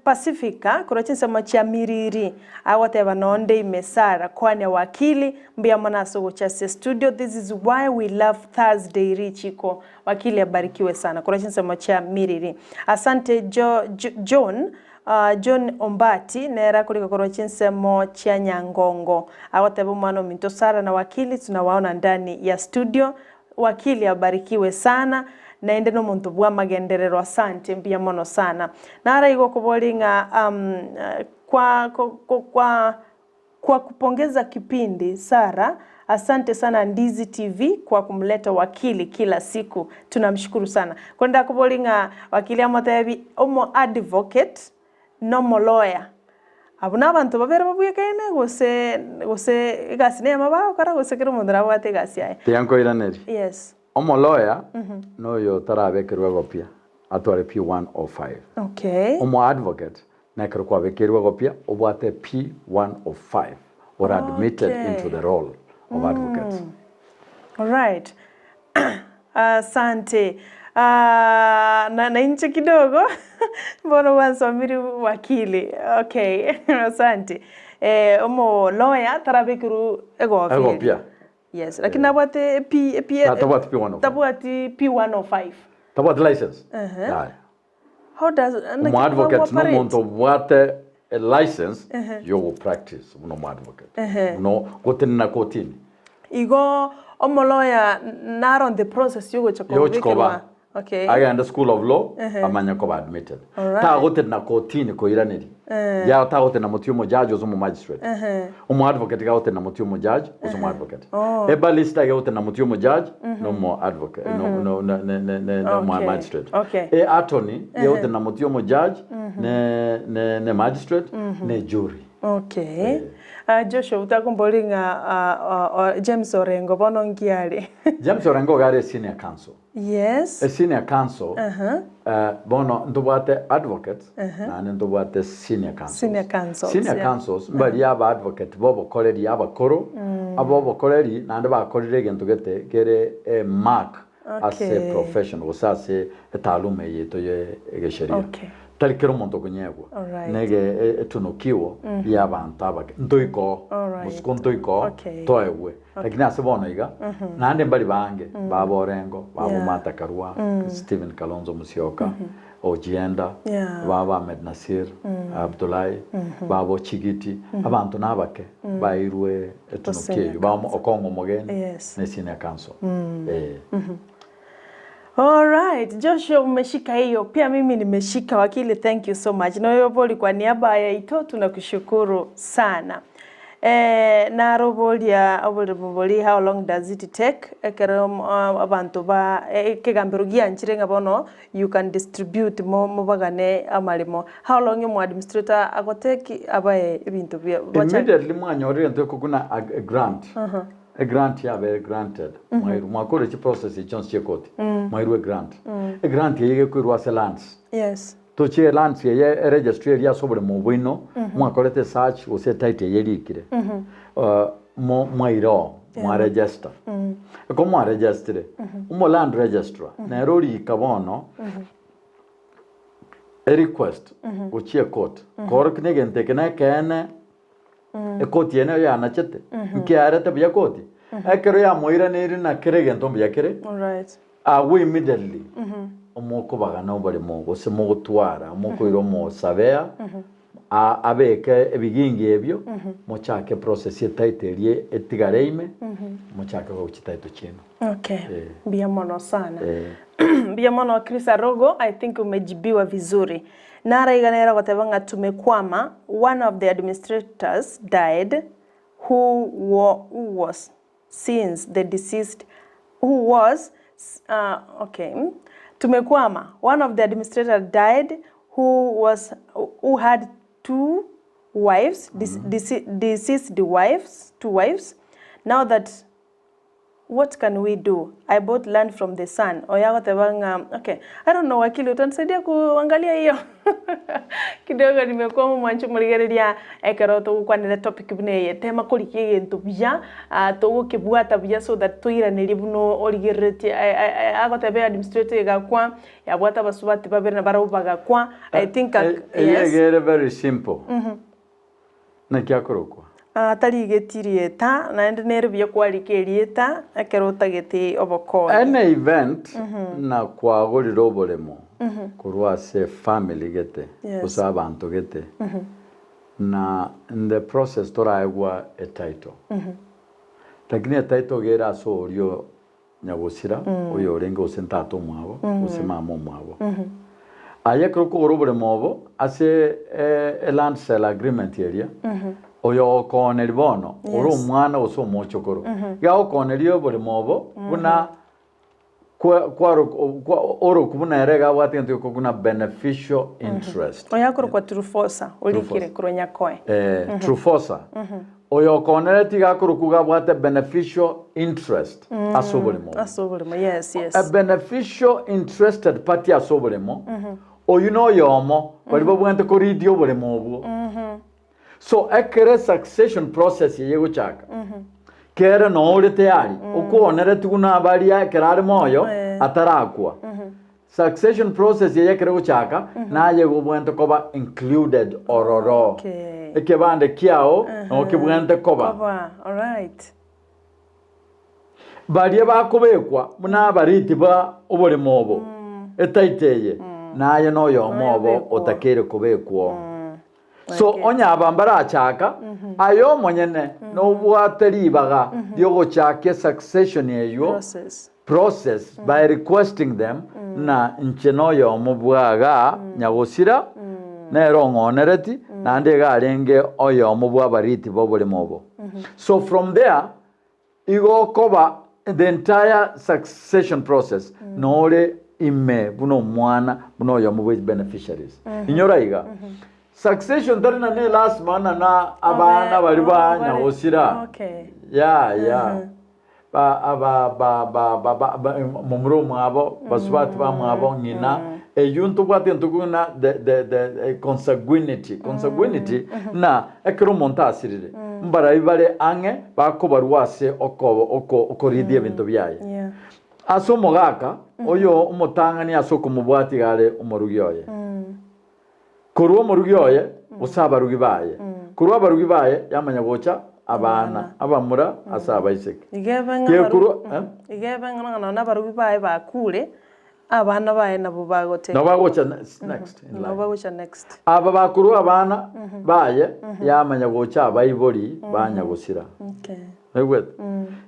Pacifica kurochinsa macha miriri awote banonde imesara kwane wakili mbia manaso cha studio this is why we love Thursday Richiko wakili abarikiwe sana kurochinsa macha miriri asante John John Ombati nera kuri gakoro chinsemo chia Nyangongo agoteba mwana minto Sara na Wakili tunawaona ndani ya studio. Wakili abarikiwe sana na ende no muntu bwa magenderero asante mbia mono sana nara igo kubolinga kwa kupongeza kipindi Sara. Asante sana Ndizi TV kwa kumleta Wakili kila siku. Tunamshukuru sana. Kwenda kubolinga Wakili amotebi omo advocate no mo lawyer. Abuna abantu babere babuye kene gose igasi ne mabao kara gose kero mundra bwate gasi yae. Tianko iraneri. Yes. Omo lawyer no yo tarabekerwa gopia atware P105. Okay. Omo advocate na kerwa bekerwa gopia obwate P105 or admitted into the role of advocate. All right. Asante. Na inche kidogo mbona wansomiri Wakili. Okay. Asante. Omo lawyer tarabekeru egopia. Yes, lakini nabwate tabwate P105. Tabwate P105. Tabwate license. Yeah. How does an advocate no monto bwate a license you will practice no advocate. No gotenna kotini. Igo omo lawyer not on the process you go chako. Okay. I am the school of law amanya ko admitted. Ta gotenna kotini ko iraneri. Ya ta gotenna mutio judge ozo magistrate. Omo advocate ga gotenna mutio judge ozo advocate. Eba lista ga gotenna mutio judge no mo advocate no magistrate. E attorney ga gotenna mutio judge ne magistrate ne jury. Okay. Joshua utakumbolinga James Orengo bono ngiari. James Orengo gare senior counsel. Yes. A senior counsel. Bono ndobate advocates na ndobate senior counsels. Senior counsels. Senior counsels mbali yaba advocate bobo koleri yaba koro. Abo koleri na ndaba korire gento gete kere a mark as a professional osase etalume yeto ye gesheria. Okay. Talikero monto kunyegwa nege etunukiwo y'abantu abake ntoiko muskontoiko toewe lakini asebona iga nande mbali bange babo Orengo babo Matakarwa Stephen Kalonzo Musyoka Ojienda baba Ahmed Nasir Abdullahi babo Chigiti abantu nabake bairwe etunukiyo bamo Okongo Mogeni ne senior council. All right, Joshua umeshika hiyo. Pia mimi nimeshika Wakili, thank you so much. Na roboli kwa niaba ya ito tunakushukuru sana. Na roboli ya oboli how long does it take? Ekero abantu ba kegamberugia nchirenga bono you can distribute mo bagane amalimo. How long mu administrator agoteki abaye ibintu bya immediately mwanyori nto kuguna a grant. A grant ya be granted. Mwakore chi process ichons chekoti. Mwairu grant. A grant yege kuirwa se lands. Yes. To che lands ye registry ya sobre mo bwino. Mwakorete search o se title yeri kire. Mwairo mwa register. Ko mwa registre. Mo land registrar. Na rori kabono. A request o chi court. Kor knegen tekena kene e koti ene ya na chete nke arata bya koti akero ya moira neri na kerege ntombi ya kere. All right. We immediately omoko bagana obale mo gose mo gutwara omoko iro mo savea abeke ebigingi ebyo mo chake process etaiterie etigareime mo chake go chitaito chino. Okay. Bia mono sana. Bia mono Chris Arogo, I think umejibiwa vizuri. Nara iganera gotebanga tumekwama. One of the administrators died who was since the deceased who was tumekwama. One of the administrators died who had two wives, deceased wives, two wives. Now that what can we do? I bought land from the son. Okay. I don't know, Wakili, utanisaidia kuangalia hiyo. Kidogo nimekuwa mwancho muligereria ekero to kwa nile topic bine tema kulikie ntu bya to kibwata bya so that tuira nilibuno oligereti agotebe administrator gakwa yabwata basubati babere na barubaga kwa I think yes. Very simple. Na kyakorokwa. Atarigetirie naende nerubia kwarikerieta akerotagete oboko. Any event na kwagurira oboremo kurwa se family gete kusa abantu gete na in the process toraegwa a title lakini a title gera so orio nyagusira oyo rengo sentato mwabo usimamo mwabo aya kroko oboremo obo ase a land sale agreement area oyo okoneri bono oro omwana oso mochokoro ya okoneri oboremo obo buna oro kubuna erega watento kokuna beneficial interest oya koro kwa trufosa olikire kuronya koe trufosa oyo konere tiga koro kuga bwate beneficial interest asoboremo yes a beneficial interested party asoboremo oyu no yomo balibo bwente ko ridio boremo obo so ekere succession process yego chaka kera no ore tayari ukonere tuguna abaria kerare moyo atarakwa succession process yekere guchaka naye gubwente koba included ororo ekebande kiao no kibwente koba all right baria bakobekwa muna bariti ba obore mobo etaiteye naye no yo mobo otakere kubekwa so onya bambara achaka ayo monyene no bwatelibaga diogo chake succession yeyo process by requesting them na ncheno yo mubwaga nyagosira na rongonereti na ndega arenge oyo mubwa bariti bobole mobo so from there igo koba the entire succession process nore ime buno mwana buno yo mubwe beneficiaries inyoraiga succession tarina ne last mana na abana bari ba nyagosira mumro mwabo baswat ba mwabo nyina eyuntu bwatento kuna the consanguinity na ekero monta asirire mbara ibare ange bakobarwase okoridie bintu byaye asomo gaka oyo umutangani asoko mubwati gare umurugyoye kurwo umurugyoye usaba rugibaye kurwo abarugibaye yamanya gocha abana abamura asaba iseke igebe ngana nabarugibaye bakure abana baye nabo bagote nabagocha next aba bakuru abana baye yamanya gocha abayibori banyagusira egwet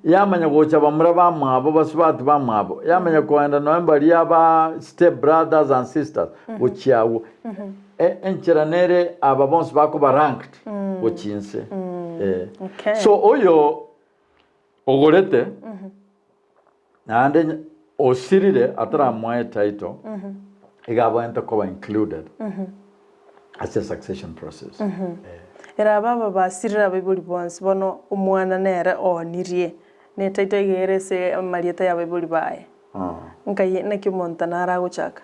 yamanya gocha bamura bamwabo basubati bamwabo yamanya kwenda nombari yaba step brothers and sisters gochiawo enchiranere aba bonse bakuba ranked gochinse so oyo ogorete nande osirire atara mwae title igaba ento koba included as a succession process era baba basirira bibuli bonse bono umwana nere onirie ne title igerese marieta ya bibuli bae nkaye nakimonta nara guchaka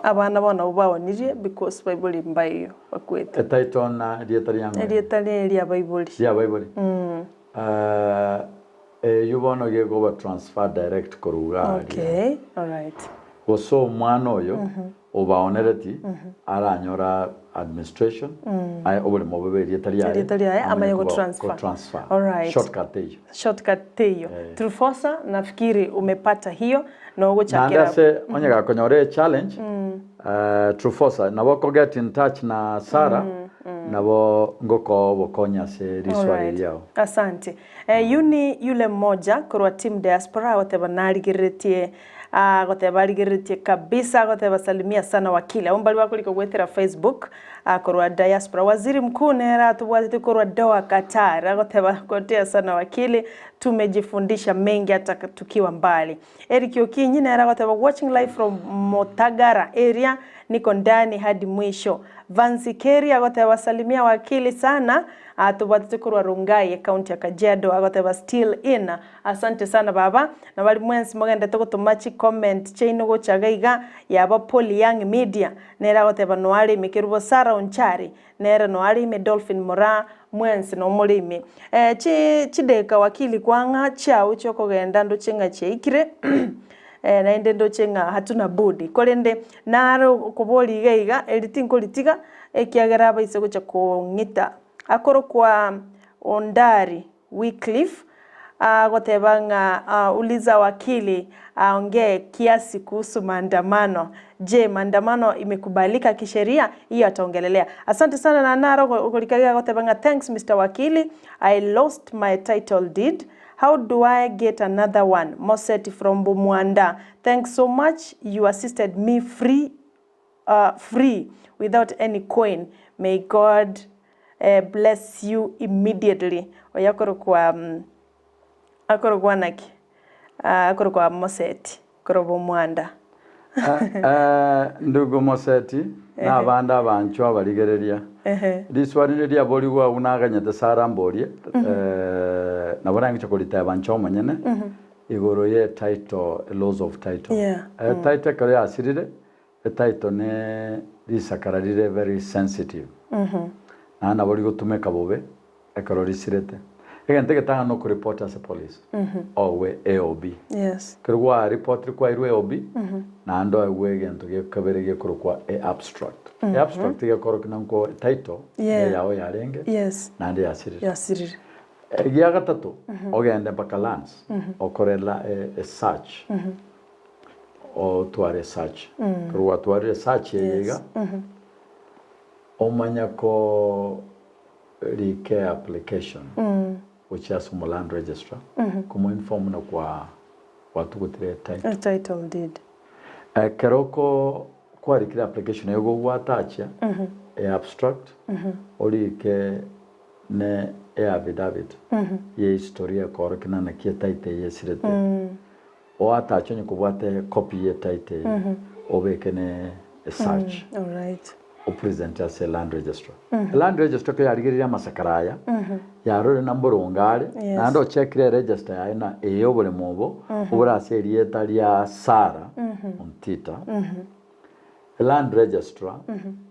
abana bona ubawonirie because bibuli mbayo bakwete title na rietali ya bibuli yubono gego transfer direct koruga okay all right oso mwana oyo obaonereti aranyora administration ay obole mobe rietali amaye go transfer all right shortcut teyo trufosa nafikiri umepata hiyo na ugo chakera nandase onyega konyore challenge trufosa nabo ko get in touch na Sara nabo ngoko bokonya se riswahili yao asante yule mmoja kwa team diaspora whatever naligiretie gotebarigeretie kabisa gotebasalimia sana wakili ombali wako liko gwetera Facebook kwa diaspora waziri mkuu nera tubwate kwa doa Qatar gotebakotea sana wakili tumejifundisha mengi hata tukiwa mbali Eric Okinyi nera goteba watching live from Motagara area niko ndani hadi mwisho Vansi Keri agotebasalimia wakili sana atubwate kwa Rungai county ya Kajiado agoteba still in asante sana baba na bali mwensi mogende tugutumachi comment chain go chagaiga yaba Poli Young Media nera goteba noari mikirubo Sara Onchari nera noari me Dolphin Mora mwensi no mulimi chideka wakili kwanga chao choko genda ndo chenga cheikire na inde ndo chenga hatuna budi kolende naro kuboli gaiga editing kolitiga ekiagara baise gocha kongita akoro kwa Ondari Wycliffe gotebanga uliza wakili aongee kiasi kuhusu maandamano. Je, maandamano imekubalika kisheria? Hiyo ataongelelea. Asante sana na naro ukolikaga gotebanga thanks Mr. Wakili. I lost my title deed. How do I get another one? Moseti from Bumwanda. Thanks so much. You assisted me free without any coin. May God bless you immediately. Oyakoro kwa naki. Akoro kwa Moseti. Koro Bumwanda. Ndugu Moseti na abandi abancho abarigereria riswarireria boriwa unaganyete sara mborie nabona ngicho kolita abancho manyene igoro ye title laws of title title kare asirire title ne risakararire very sensitive na bori gutumeka bobe ekarori sirete egente getanga no report as a police owe AOB yes kirwa report kwa irwe AOB na ando ewe gento ge kabere ge kurukwa abstract abstract ge korokina nko title yawe yarenge yes na ndi yasirire ya gatatu ogende bakalance okorela a search o tuare search kirwa tuare search yega omanya ko like application which is from land registrar como inform na kwa watu gutire title deed keroko kwa rikira application yego gwatacha abstract olike ne affidavit ye historia korokina na kia title yesirete o atacha ni kubwate copy ye title obekene search all right o present as a land registrar land registrar ko yarigirira masakaraya yarore number ongare nando check register aina eyobole mobo obura serieta lia Sara ontita land registrar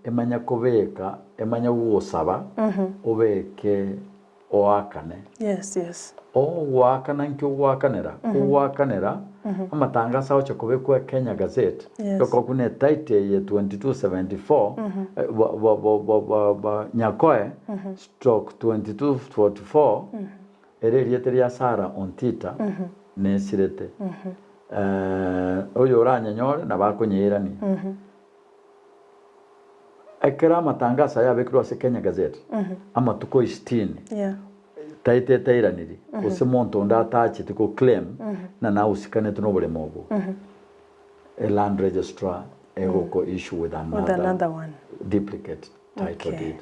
emanya kobeka emanya gusaba obeke oakane yes o wakana nkyo wakanera amatangasa ocho kubekwa Kenya Gazette yoko kune title ye 2274 nyakoe stroke 2244 ereriete ya Sara ontita nesirete oyo oranyanyore na bakonyerani ekera matangasa yabekirwa se Kenya Gazette amatuko 16 taite tairaniri usimonto ndatachi tiko claim na usikane tunobole mobo a land registrar egoko issue with another one duplicate title deed.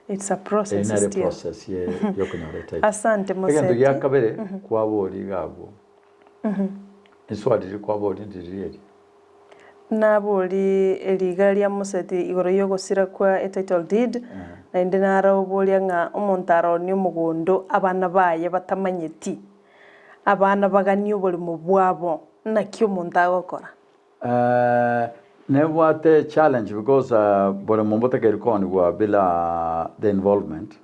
It's a process still. Process ye yokonyore title. Asante Moseti. Egento yakabere kwa bori gabo iswadiri kwa bori ndiriri naboli eligalia Moseti igoro yogosira kwa title deed na indinara obolia nga omontaro ni omugondo abana baye batamanyeti abana bagani oboli mubwabo na kyo montago kora nebwate challenge because bole mombote kerikoni gwa bila the involvement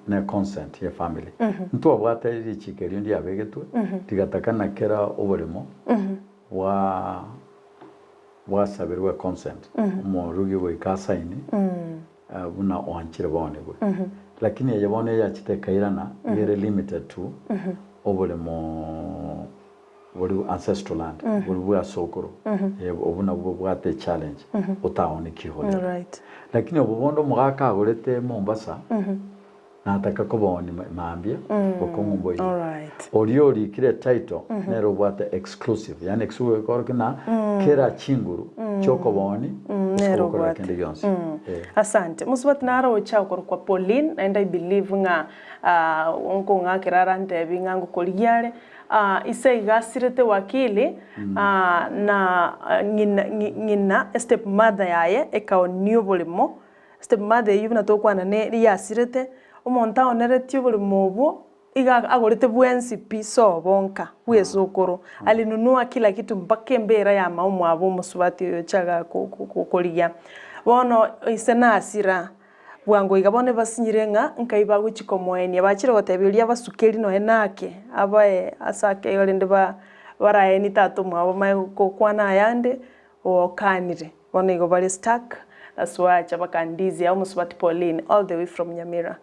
ne consent ya family nto bwate Richiko ndi abegetwe tigatakana kera obolemo wasabirwe consent umurugi we kasaini buna oanchire bone gwe lakini yabone yachitekairana yere limited to obolemo wali ancestral land wali bwa sokoro obuna bwate challenge utaoni kihole right lakini obobondo mwaka agorete Mombasa nataka kubona mambia okongombo all right oriori kire title nero bwate exclusive yani exclusive korkina kera chinguru choko boni nero bwate asante musbat naro ucha kwa Pauline and I believe nga onko nga kirarante bingango koligiare ise igasirete wakili na ngina step mother yaye ekaonio bolimo step mother yubna tokwana ne yasirete omonta oneretio buli mobo iga agorete bwensi piso bonka bwesokoro alinunua kila kitu mpaka mbera ya maumu abo musubati yo chaga kokoliya bono isena asira bwango igabone basinyirenga nkaiba guchiko moeni abachire gotebelia basukeri no enake abae asake yolende baraeni tato mwabo mai kokwana ayande o kanire bono igo bali stack aswacha baka Ndizi au muswati Pauline all the way from Nyamira.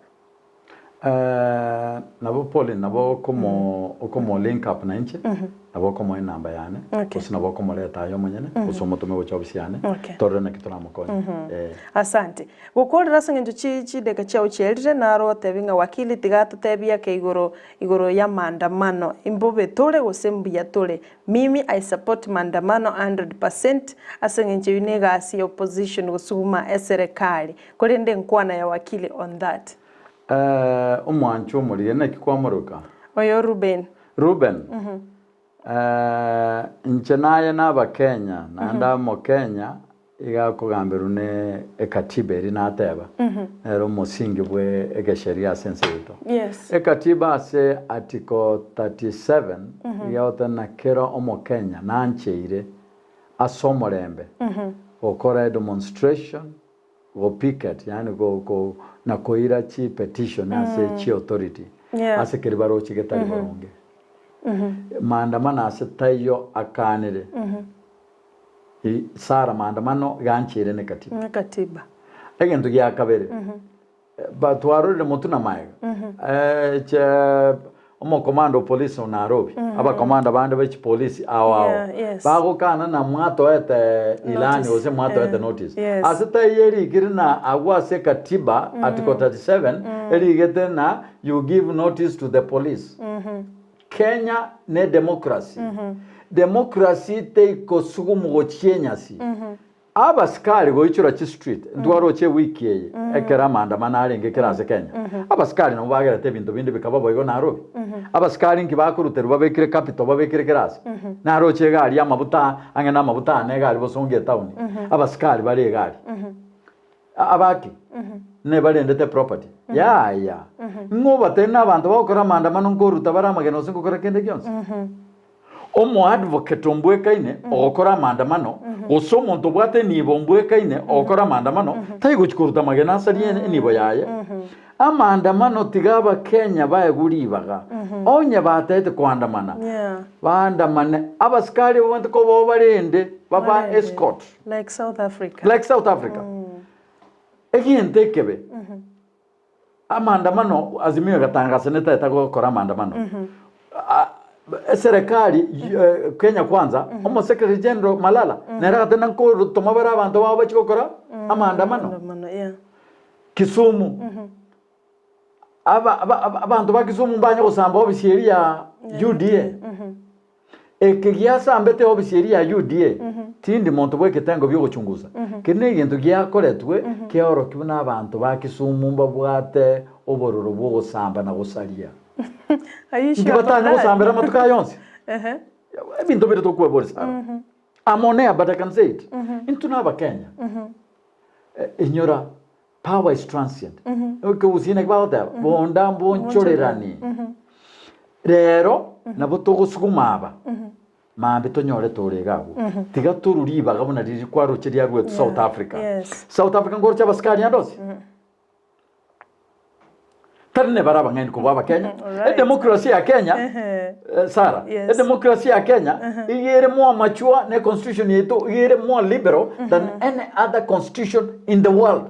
Nabo Pauline nabo como link up na inche nabo como namba yane kusi nabo como leta yo mwenyene kusomo tume wocha yane torre na kitona mukonye asante gukorera sangenjo chi deka chao chelire naro tebinga wakili tigato tebia ke igoro ya maandamano imbobe tole gosembia tole mimi I support maandamano 100% asangenjo inega asi opposition gusuma serikali kolende nkwana ya wakili on that. Umwanchu muri na kikwamuruka oyo Ruben nchenaye n'aba Kenya nanda mo Kenya iga kugambiru ne ekatiba eri nateba ero musingi bwe egesheria sense yeto ekatiba se article 37 iga na kera omo Kenya nancheire asomorembe okora demonstration go picket yani go na koira chi petition ase chi authority ase kiribaro chigetari baronge maandamano ase tayo akanire sara maandamano ganchire ne katiba egento gya kabere batwarore mutu na maega che omo komando police on Nairobi aba komanda bande bechi police awo bago kana na mwato ete ilani ose mwato ete notice asita yeri girina agwa se katiba article 37 eri gete na you give notice to the police Kenya ne democracy democracy te kosugumu gochenyasi abaskari goichura chi street ndwaro che wiki ye ekera maandamano arenge kerase Kenya abaskari no bagera te bintu bindi bikaba boigo Nairobi abaskari nkibakuruteru babekire capital babekire kerase naro che gari amabuta angena amabuta ne gari bosonge town abaskari bari gari abaki ne barendete property ya ngoba tena abantu bakora maandamano ngoruta baramageno singukora kende gyonse omo advocate ombwekaine okora maandamano osomo ntobwate nibo ombwekaine okora maandamano taigo chikuruta magena asariye nibo yaye amaandamano tigaba Kenya bayeguribaga onye batete kwandamana bandamane abaskari bonte ko bo barende baba escort like South Africa eginte kebe amaandamano azimio gatangasa neta gukora maandamano serikali Kenya kwanza omo secretary general Malala nera tena ko tomabara abantu babo bachikokora amaandamano Kisumu abantu ba Kisumu mbanya gusamba obiseri ya UDA ekigiasa ambete obiseri ya UDA tindi monto bwe ketango byo guchunguza kene gintu gyakoretwe keoro kibuna abantu ba Kisumu mbabwate obororo bwo gusamba na gusaria ndibatanga gusambira matuka yonse ebintu bire tokwe borisa amone but I can say it into naba Kenya inyora power is transient okay usine kwata bonda bonchorerani rero nabo togusugumaba mambe tonyore toregago tiga tururiba gabona riri kwaro kiriya gwe South Africa ngoro cyabaskari yandosi tarne baraba ngani ko baba Kenya democracy ya Kenya Sara democracy ya Kenya igere more mature ne constitution yetu igere more liberal than any other constitution in the world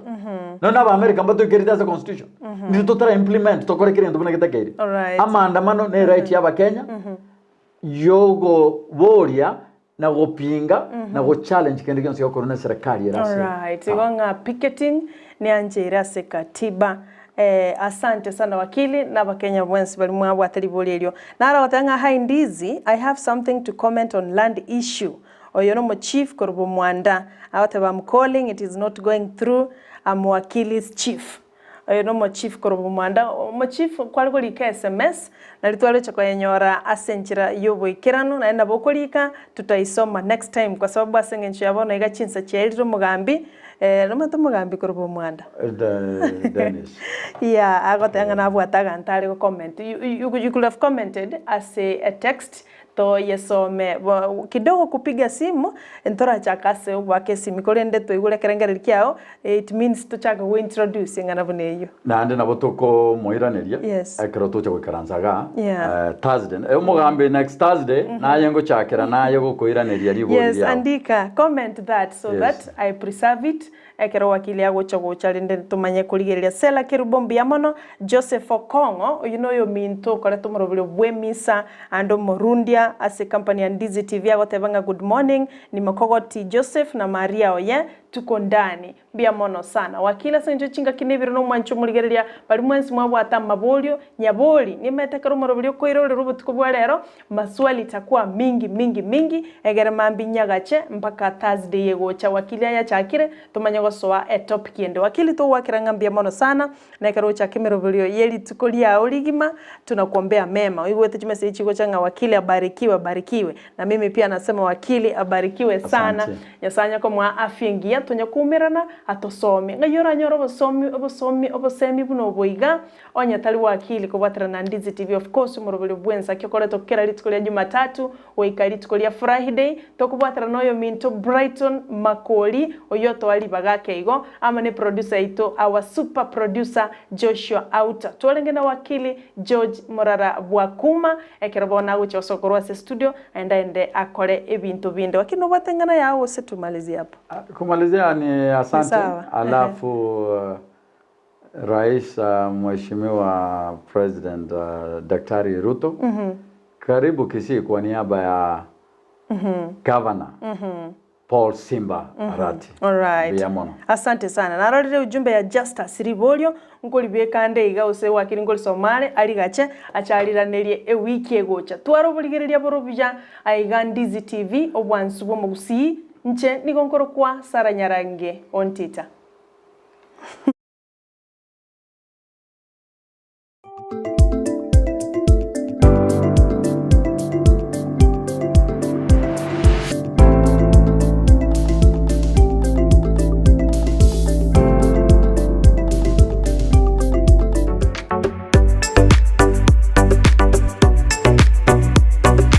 no America mbato igere as a constitution ni totara implement to kore kirendo buna kitakeri amaandamano ne right ya Kenya yogo boria na gopinga na go challenge kende kionse yokorona serikali erase right igonga picketing ni anjira se katiba asante sana wakili na bakenya bwensi bali mwa bwatali bolelyo nara watanga hai Ndizi I have something to comment on land issue oyono mo chief Korbo Mwanda awataba I'm calling it is not going through I'm wakili's chief oyono mo chief Korbo Mwanda mo chief kwalkolika SMS na litwale chako yenyora asenchira yobo ikirano na enda bokolika tutaisoma next time kwa sababu asengencho yabona igachinsa cheliro mugambi nomato mugambi Korbo Mwanda Dennis agotanga na bwataga ntari go comment you could have commented as a text to yesome kidogo kupiga simu entora chakase wake simu kolende to igule kerengere kyao it means to chaka we introduce ngana boneyo nande nabo toko moiraneria akero to chako karanzaga Thursday umugambi next Thursday na yengo chakera na yego koiraneria ribo andika comment that so that I preserve it ekero wakili agocha gocha rende tumanye kurigereria sela kirubombi amono Joseph Okongo uyu no minto kore tumurobire bwemisa ando morundia ase company ya Ndizi TV agotebanga good morning ni Makogoti Joseph na Maria Oye tuko ndani bia mono sana wakila senjo chinga kinebiro no mwancho murigereria bari mwensi mwabwata mabolio nyaboli nimetekero morobire koiro rubutuko bwarero maswali takuwa mingi egere mambi nyagache mpaka Thursday yegocha wakili ya chakire tumanya gosoa topic ende wakili to wakiranga mbia mono sana na ekero cha kimerobiro yeli tukolia oligima tunakuombea mema igwete chimese ichigo changa wakili abarikiwe na mimi pia nasema wakili abarikiwe sana. Asante. Nyasanya ko mwa afyengia tunyakumirana atosome ngayora nyoro obosemi buno boiga onya tali wakili kubatira na Ndizi TV of course murobire bwensa kyokore tokera litikolia Jumatatu oikari tikolia Friday tokubatira noyo minto Brighton Makoli oyoto ali bagake igo ama ne producer ito our super producer Joshua Auta tolengena wakili George Morara Wakuma ekerabona gucho sokorwa se studio ende akore ebintu binde wakino batengana yao se tumalizie hapo. Kumalizia ni asante. Alafu Rais Mheshimiwa President Daktari Ruto karibu Kisii kwa niaba ya Governor Paul Simba Arati. Alright. Asante sana. Narorire ujumbe ya Justice Ribolio ngoli bekande iga ose wakiri ngoli Somale ali gache achaliranerie wiki egocha. Twaro buligereria borobija aiga Ndizi TV obwansubo mu Gusii nche nigonkoro kwa Sara Nyarange on Twitter.